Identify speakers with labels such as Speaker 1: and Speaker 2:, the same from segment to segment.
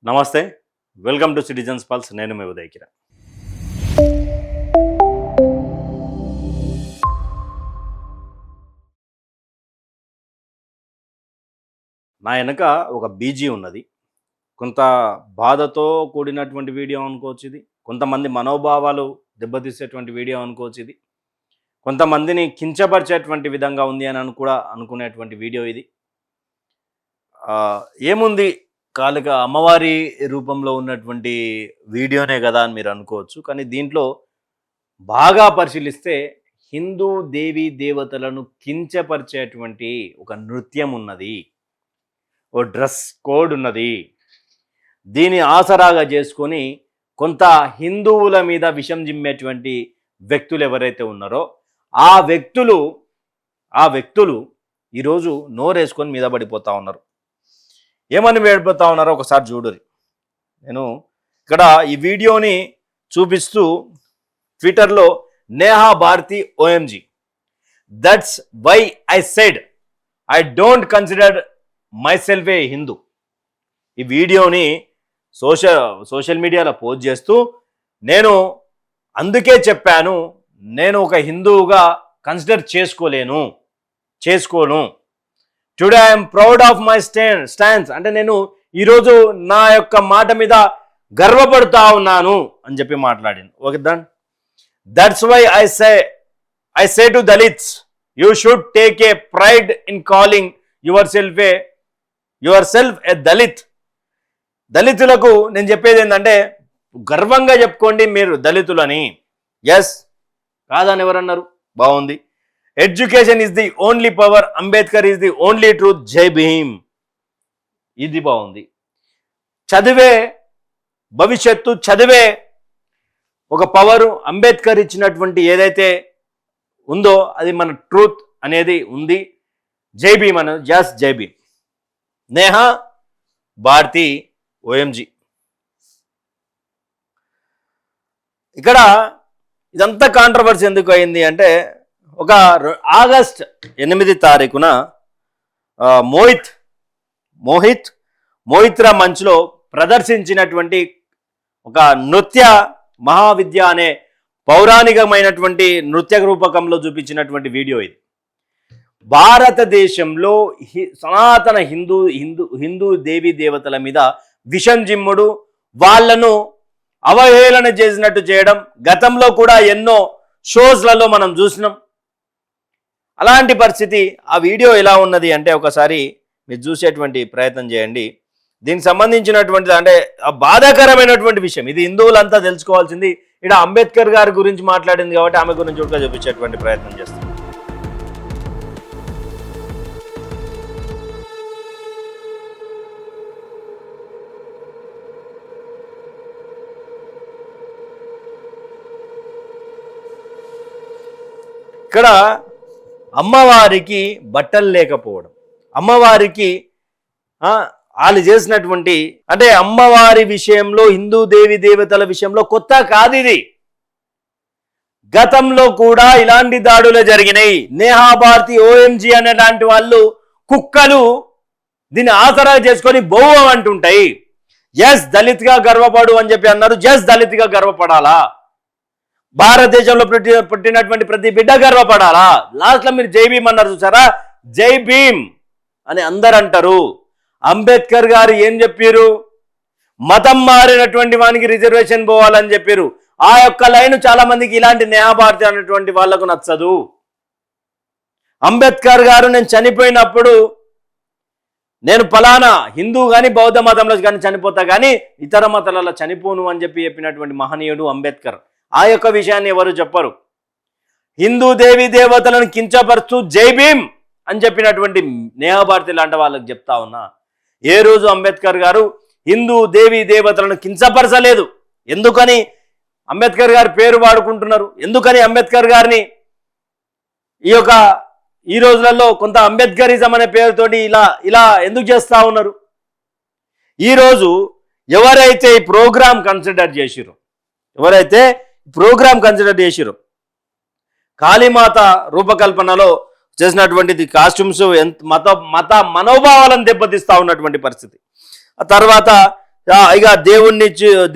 Speaker 1: నమస్తే, welcome to citizens pulse. నేను మీ ఉదయ్ కిరణ్. నా వెనక ఒక బీజీ ఉన్నది. కొంత బాధతో కూడినటువంటి వీడియో అనుకోవచ్చు ఇది. కొంతమంది మనోభావాలు దెబ్బతీసేటువంటి వీడియో అనుకోవచ్చు ఇది. కొంతమందిని కించపరిచేటువంటి విధంగా ఉంది అని కూడా అనుకునేటువంటి వీడియో ఇది. ఏముంది, కాలిక అమ్మవారి రూపంలో ఉన్నటువంటి వీడియోనే కదా అని మీరు అనుకోవచ్చు. కానీ దీంట్లో బాగా పరిశీలిస్తే హిందూ దేవీ దేవతలను కించపరిచేటువంటి ఒక నృత్యం ఉన్నది, ఓ డ్రెస్ కోడ్ ఉన్నది. దీని ఆసరాగా చేసుకొని కొంత హిందువుల మీద విషం జిమ్మేటువంటి వ్యక్తులు ఎవరైతే ఉన్నారో ఆ వ్యక్తులు ఈరోజు నోరేసుకొని మీద పడిపోతూ ఉన్నారు. ఏమని వేడిపోతా ఉన్నారో ఒకసారి చూడరు. నేను ఇక్కడ ఈ వీడియోని చూపిస్తూ ట్విట్టర్లో Neha Bharati OMG, that's why I said I don't consider myself a Hindu, ఈ వీడియోని సోషల్ మీడియాలో పోస్ట్ చేస్తూ నేను అందుకే చెప్పాను నేను ఒక హిందువుగా కన్సిడర్ చేసుకోను. Today I'm proud of my stands, అంటే నేను ఈరోజు నా యొక్క మాట మీద గర్వపడుతూ ఉన్నాను అని చెప్పి మాట్లాడింది. Okay, that's why I say to Dalits, you should take a pride in calling yourself a Dalit. దళితులకు నేను చెప్పేది ఏంటంటే గర్వంగా చెప్పుకోండి మీరు దళితులని. ఎస్, కాదని ఎవరన్నారు? బాగుంది. Education is the only power, Ambedkar is the only truth, జై భీమ్. ఇది బాగుంది. చదివే భవిష్యత్తు, చదివే ఒక పవరు, అంబేద్కర్ ఇచ్చినటువంటి ఏదైతే ఉందో అది మన ట్రూత్ అనేది ఉంది. జై భీమ్ అన్న, జస్ జై భీమ్. నేహా భారతి ఓఎంజీ. ఇక్కడ ఇదంతా కాంట్రవర్సీ ఎందుకు అయింది అంటే ఒక ఆగస్ట్ 8 తారీఖున మోహిత్రా మంచ్లో ప్రదర్శించినటువంటి ఒక నృత్య మహావిద్య అనే పౌరాణికమైనటువంటి నృత్య రూపకంలో చూపించినటువంటి వీడియో ఇది. భారతదేశంలో సనాతన హిందూ దేవీ దేవతల మీద విషం జిమ్ముడు, వాళ్లను అవహేళన చేసినట్టు చేయడం గతంలో కూడా ఎన్నో షోస్లలో మనం చూసినాం. అలాంటి పరిస్థితి. ఆ వీడియో ఎలా ఉన్నది అంటే ఒకసారి మీరు చూసేటువంటి ప్రయత్నం చేయండి. దీనికి సంబంధించినటువంటి అంటే బాధాకరమైనటువంటి విషయం ఇది. హిందువులంతా తెలుసుకోవాల్సింది. ఇక్కడ అంబేద్కర్ గారి గురించి మాట్లాడింది కాబట్టి ఆమె గురించి కూడా చూపించేటువంటి ప్రయత్నం చేస్తాం. ఇక్కడ అమ్మవారికి బట్టలు లేకపోవడం, అమ్మవారికి వాళ్ళు చేసినటువంటి అంటే అమ్మవారి విషయంలో, హిందూ దేవి దేవతల విషయంలో కొత్త కాదు ఇది. గతంలో కూడా ఇలాంటి దాడులు జరిగినాయి. నేహా భారతి ఓఎంజీ అనేలాంటి వాళ్ళు కుక్కలు దీన్ని ఆసరా చేసుకొని బౌవం అంటుంటాయి. ఎస్, దళిత్గా గర్వపడు అని చెప్పి అన్నారు. జస్ దళిత్గా గర్వపడాలా? భారతదేశంలో పుట్టినటువంటి ప్రతి బిడ్డ గర్వపడాలా? లాస్ట్లో మీరు జై భీమ్ అన్నారు చూసారా, జై భీమ్ అని అందరు అంటారు. అంబేద్కర్ గారు ఏం చెప్పారు? మతం మారినటువంటి వానికి రిజర్వేషన్ పోవాలని చెప్పారు. ఆ యొక్క లైన్ చాలా మందికి ఇలాంటి నేహా భారతి అనేటువంటి వాళ్లకు నచ్చదు. అంబేద్కర్ గారు నేను చనిపోయినప్పుడు నేను ఫలానా హిందూ కానీ బౌద్ధ మతంలో కానీ చనిపోతా కానీ ఇతర మతాలలో చనిపోను అని చెప్పినటువంటి మహనీయుడు అంబేద్కర్. ఆ యొక్క విషయాన్ని ఎవరు చెప్పరు. హిందూ దేవి దేవతలను కించపరుస్తూ జై భీమ్ అని చెప్పినటువంటి నేహా భారతి లాంటి వాళ్ళకి చెప్తా ఉన్నా, ఏ రోజు అంబేద్కర్ గారు హిందూ దేవి దేవతలను కించపరచలేదు. ఎందుకని అంబేద్కర్ గారి పేరు వాడుకుంటున్నారు? ఎందుకని అంబేద్కర్ గారిని ఈ రోజులలో కొంత అంబేద్కరిజం అనే పేరుతోటి ఇలా ఎందుకు చేస్తా ఉన్నారు? ఈరోజు ఎవరైతే ఈ ప్రోగ్రాం కన్సిడర్ చేసిరో కాళీమాత రూపకల్పనలో చేసినటువంటిది కాస్ట్యూమ్స్ మత మనోభావాలను దెబ్బతీస్తూ ఉన్నటువంటి పరిస్థితి. ఆ తర్వాత ఇక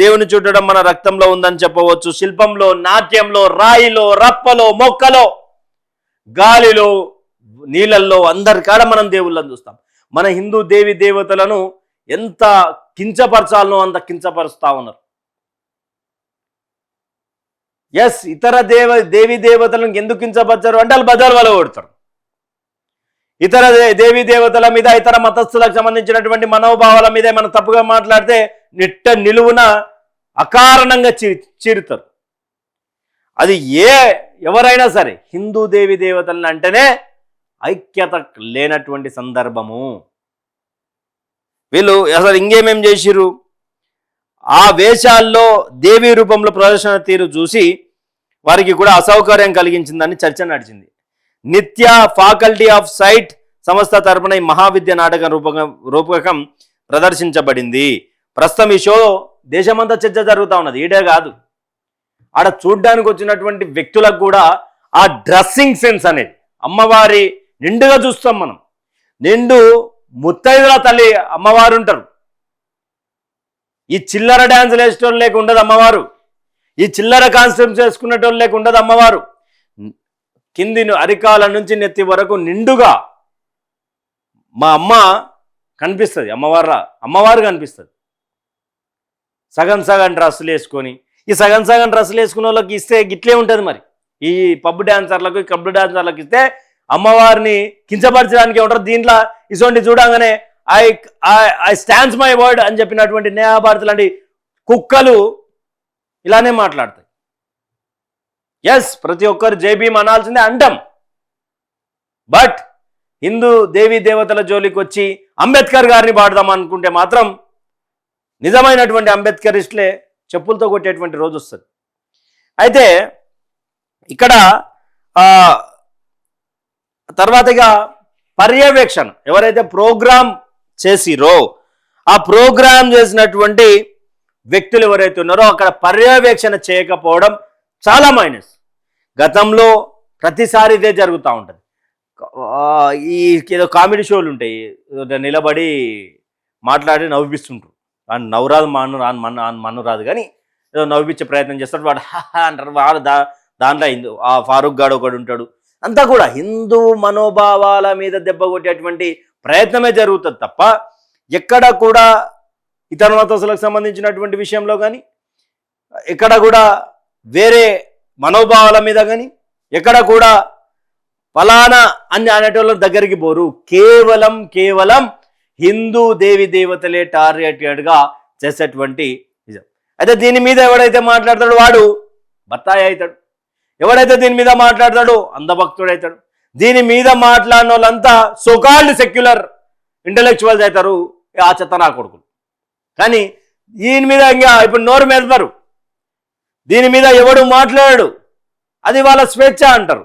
Speaker 1: దేవుని చూడడం మన రక్తంలో ఉందని చెప్పవచ్చు. శిల్పంలో, నాట్యంలో, రాయిలో, రప్పలో, మొక్కలో, గాలిలో, నీళ్ళల్లో అందరికాడ మనం దేవుళ్ళని చూస్తాం. మన హిందూ దేవి దేవతలను ఎంత కించపరచాలనో అంత కించపరుస్తా ఉన్నారు. ఎస్, ఇతర దేవి దేవతలను ఎందుకు కించపరచారు అంటే వాళ్ళు బజార్ వల్ల కొడతారు. ఇతర దేవీ దేవతల మీద, ఇతర మతస్థులకు సంబంధించినటువంటి మనోభావాల మీద మనం తప్పుగా మాట్లాడితే నిలువున అకారణంగా చీరుతారు. అది ఎవరైనా సరే హిందూ దేవి దేవతలను అంటేనే ఐక్యత లేనటువంటి సందర్భము. వీళ్ళు అసలు ఇంకేమేం చేసిరు, ఆ వేషాల్లో దేవీ రూపంలో ప్రదర్శన తీరు చూసి వారికి కూడా అసౌకర్యం కలిగించిందని చర్చ నడిచింది. నిత్య ఫ్యాకల్టీ ఆఫ్ సైట్ సంస్థ తరపున ఈ మహావిద్య నాటక రూపకం ప్రదర్శించబడింది. ప్రస్తుతం ఈ షో దేశమంతా చర్చ జరుగుతూ ఉన్నది. ఈడే కాదు, ఆడ చూడ్డానికి వచ్చినటువంటి వ్యక్తులకు కూడా ఆ డ్రెస్సింగ్ సెన్స్ అనేది, అమ్మవారి నిండుగా చూస్తాం మనం. నిండు ముత్తైదుల తల్లి అమ్మవారు ఉంటారు. ఈ చిల్లర డ్యాన్సులు వేసేటోళ్ళు లేక ఉండదు అమ్మవారు. ఈ చిల్లర కాన్స్టెప్ట్స్ వేసుకునేటోళ్ళు లేక ఉండదు అమ్మవారు. కింది అరికాల నుంచి నెత్తి వరకు నిండుగా మా అమ్మ కనిపిస్తుంది. అమ్మవారు కనిపిస్తుంది. సగం సగం డ్రెస్సులు వేసుకొని, ఈ సగం సగం డ్రెస్సులు వేసుకునే వాళ్ళకి ఇస్తే గిట్లే ఉంటుంది. మరి ఈ పబ్ డాన్సర్లకు, క్లబ్ డాన్సర్లకు ఇస్తే అమ్మవారిని కించపరచడానికి ఉంటారు. దీంట్లో ఇటువంటి చూడంగానే ఐ స్టాండ్స్ మై వర్డ్ అని చెప్పినటువంటి నేహాభారత్ లాంటి కుక్కలు ఇలానే మాట్లాడతాయి. ఎస్, ప్రతి ఒక్కరు జై భీమ్ అనాల్సిందే అంటాం. బట్ హిందూ దేవీ దేవతల జోలికి వచ్చి అంబేద్కర్ గారిని పాడదాం అనుకుంటే మాత్రం నిజమైనటువంటి అంబేద్కరిస్టులే చెప్పులతో కొట్టేటువంటి రోజు వస్తుంది. అయితే ఇక్కడ తర్వాతగా పర్యవేక్షణ, ఎవరైతే ప్రోగ్రామ్ చేసిరో ఆ ప్రోగ్రామ్ చేసినటువంటి వ్యక్తులు ఎవరైతే ఉన్నారో అక్కడ పర్యవేక్షణ చేయకపోవడం చాలా మైనస్. గతంలో ప్రతిసారి ఇదే జరుగుతూ ఉంటుంది. ఈ ఏదో కామెడీ షోలు ఉంటాయి, నిలబడి మాట్లాడి నవ్విస్తుంటారు. వాడు నవ్వురాదు, మన్ను రాదు, కానీ ఏదో నవ్వించే ప్రయత్నం చేస్తాడు. వాడు అంటారు. వాడు దాంట్లో ఆ ఫారూక్ గాడు ఒకడు ఉంటాడు. అంతా కూడా హిందూ మనోభావాల మీద దెబ్బ కొట్టేటువంటి ప్రయత్నమే జరుగుతుంది తప్ప ఎక్కడ కూడా ఇతర మతస్థులకు సంబంధించినటువంటి విషయంలో కానీ, ఎక్కడ కూడా వేరే మనోభావాల మీద కానీ, ఎక్కడ కూడా ఫలానా అని అనేటోళ్ళ దగ్గరికి పోరు. కేవలం హిందూ దేవి దేవతలే టార్గెటెడ్గా చేసేటువంటి నిజం. అయితే దీని మీద ఎవడైతే మాట్లాడతాడో వాడు బత్తాయి అవుతాడు. ఎవడైతే దీని మీద మాట్లాడతాడో అంధభక్తుడు అవుతాడు. దీని మీద మాట్లాడిన వాళ్ళంతా సోకాల్డ్ సెక్యులర్ ఇంటలెక్చువల్స్ అవుతారు, ఆ చెత్త నా కొడుకులు. కానీ దీని మీద ఇంకా ఇప్పుడు నోరు మెదపరు. దీని మీద ఎవడు మాట్లాడాడు, అది వాళ్ళ స్వేచ్ఛ అంటారు.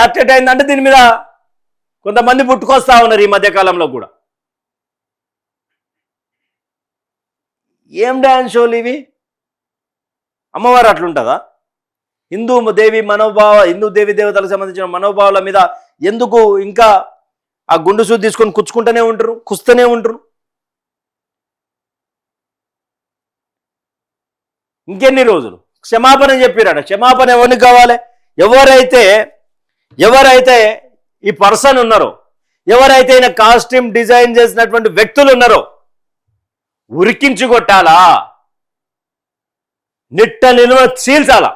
Speaker 1: అట్టెట్ అయిందంటే దీని మీద కొంతమంది పుట్టుకొస్తా ఉన్నారు ఈ మధ్యకాలంలో కూడా. ఏం డ్యాన్స్ షోలు ఇవి? అమ్మవారు అట్లుంటుందా? హిందూ దేవి దేవతలకు సంబంధించిన మనోభావాల మీద ఎందుకు ఇంకా ఆ గుండు సూది తీసుకొని కుచ్చుకుంటూనే ఉంటారు, కుస్తూనే ఉంటారు? ఇంకెన్ని రోజులు? క్షమాపణ చెప్పిరాడ. క్షమాపణ ఎవరికి కావాలి? ఎవరైతే ఈ పర్సన్ ఉన్నారో, ఎవరైతే ఈయన కాస్ట్యూమ్ డిజైన్ చేసినటువంటి వ్యక్తులు ఉన్నారో ఉరికించి కొట్టాలా, నిలువ చీల్చాలా.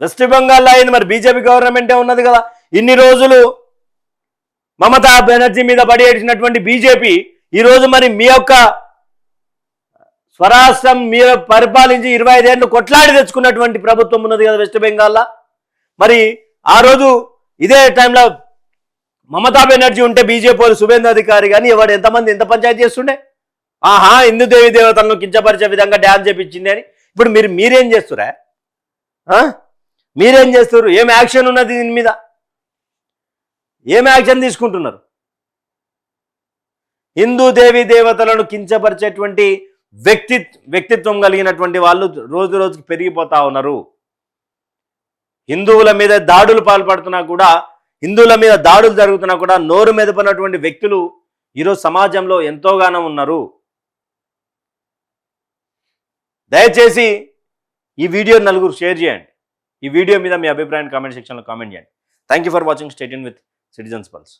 Speaker 1: వెస్ట్ బెంగాల్లో అయింది, మరి బీజేపీ గవర్నమెంటే ఉన్నది కదా. ఇన్ని రోజులు మమతా బెనర్జీ మీద పడి ఏడిచినటువంటి బీజేపీ ఈరోజు మరి మీ యొక్క స్వరాష్ట్రం మీరు పరిపాలించి 25 ఏళ్ళు కొట్లాడి తెచ్చుకున్నటువంటి ప్రభుత్వం ఉన్నది కదా వెస్ట్ బెంగాల్లో. మరి ఆ రోజు ఇదే టైంలో మమతా బెనర్జీ ఉంటే బీజేపీ శుభేంద్ర అధికారి కానీ ఎంత పంచాయతీ చేస్తుండే? హిందూ దేవి దేవతలను కించపరిచే విధంగా డ్యాన్స్ చేపించింది అని. ఇప్పుడు మీరేం చేస్తురా? మీరేం చేస్తారు? ఏం యాక్షన్ ఉన్నది దీని మీద? ఏం యాక్షన్ తీసుకుంటున్నారు? హిందూ దేవి దేవతలను కించపరిచేటువంటి వ్యక్తిత్వం కలిగినటువంటి వాళ్ళు రోజు రోజుకి పెరిగిపోతా ఉన్నారు. హిందువుల మీద దాడులు పాల్పడుతున్నా కూడా, హిందువుల మీద దాడులు జరుగుతున్నా కూడా నోరు మెదపనటువంటి వ్యక్తులు ఈరోజు సమాజంలో ఎంతోగానో ఉన్నారు. దయచేసి ఈ వీడియో నలుగురు షేర్ చేయండి. ఈ వీడియో మీద మీ అభిప్రాయాన్ని కామెంట్ సెక్షన్లో కామెంట్ చేయండి. Thank you for watching. Stay tune with citizens pulse.